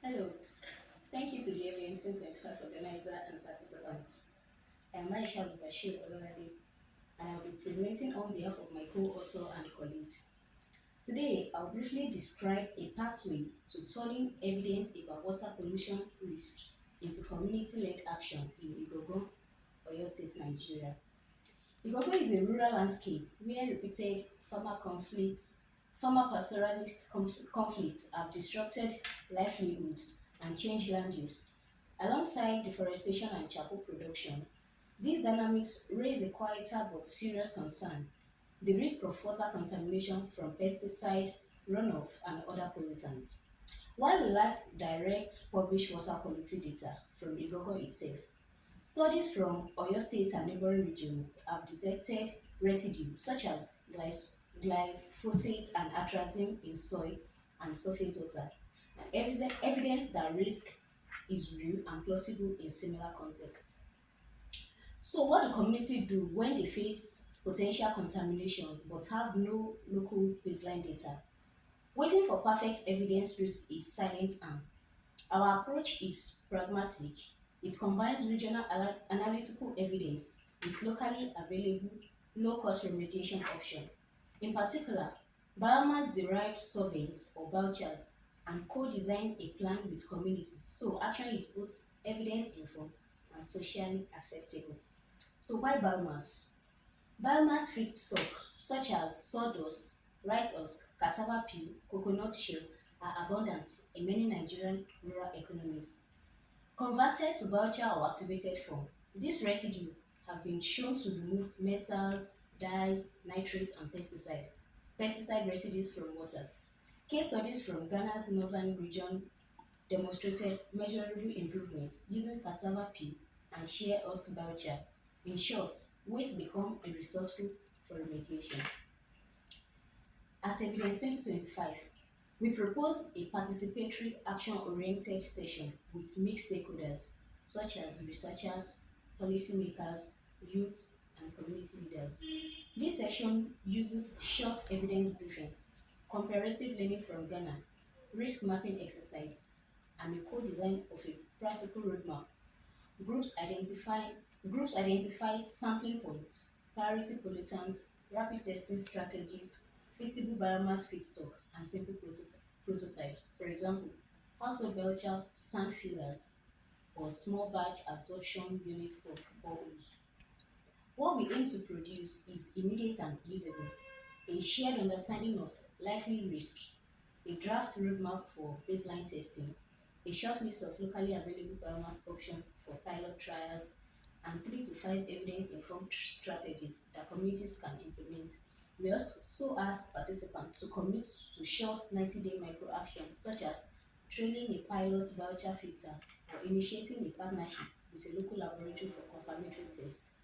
Hello, thank you to the AVM 25 organizer and participants. I am Aisha Bashir Ololade, and I will be presenting on behalf of my co-author and colleagues. Today, I'll briefly describe a pathway to turning evidence about water pollution risk into community-led action in Igangan, Oyo State, Nigeria. Igangan is a rural landscape where repeated farmer pastoralist conflicts have disrupted livelihoods and changed land use. Alongside deforestation and charcoal production, these dynamics raise a quieter but serious concern: the risk of water contamination from pesticide runoff and other pollutants. While we lack direct published water quality data from Igogo itself, studies from Oyo State and neighboring regions have detected residues such as glyphosate and atrazine in soil and surface water, evidence that risk is real and plausible in similar contexts. So, what do community do when they face potential contaminations but have no local baseline data? Waiting for perfect evidence risk is silent harm. Our approach is pragmatic. It combines regional analytical evidence with locally available low-cost remediation options. In particular, biomass-derived sorbents or biochars, and co-design a plan with communities so action is both evidence-informed and socially acceptable. So why biomass? Biomass feedstock such as sawdust, rice husk, cassava peel, coconut shell are abundant in many Nigerian rural economies. Converted to biochar or activated form, these residues have been shown to remove metals, dyes, nitrates, and pesticide residues from water. Case studies from Ghana's northern region demonstrated measurable improvements using cassava peel and shea husk biochar. In short, waste become a resourceful for remediation. At Evidence 2025, we propose a participatory action-oriented session with mixed stakeholders such as researchers, policymakers, youth, and community leaders. This session uses short evidence briefing, comparative learning from Ghana, risk mapping exercises, and a co-design of a practical roadmap. Groups identify Groups identify sampling points, priority pollutants, rapid testing strategies, feasible biomass feedstock, and simple prototypes. For example, household belcher sand fillers or small batch absorption unit for boreholes. What we aim to produce is immediate and usable: a shared understanding of likely risk, a draft roadmap for baseline testing, a short list of locally available biomass options for pilot trials, and 3 to 5 evidence-informed strategies that communities can implement. We also ask participants to commit to short 90-day micro-actions such as training a pilot voucher filter or initiating a partnership with a local laboratory for confirmatory tests.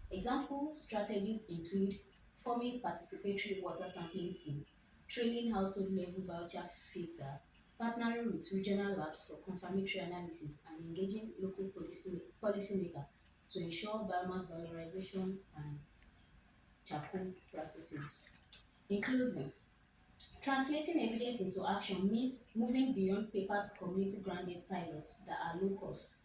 Example strategies include forming participatory water sampling team, training household level voucher filter, partnering with regional labs for confirmatory analysis, and engaging local policymakers to ensure biomass valorization and charcoal practices. In closing, translating evidence into action means moving beyond paper to community grounded pilots that are low cost,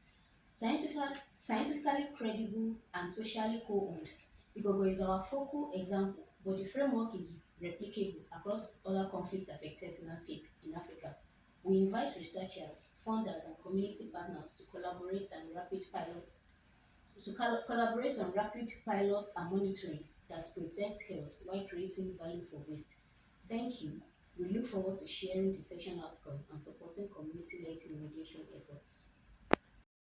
scientifically credible, and socially co-owned. Igogo is our focal example, but the framework is replicable across other conflict affected landscapes in Africa. We invite researchers, funders, and community partners to collaborate on rapid pilot and monitoring that protects health while creating value for waste. Thank you. We look forward to sharing the session outcome and supporting community-led remediation efforts.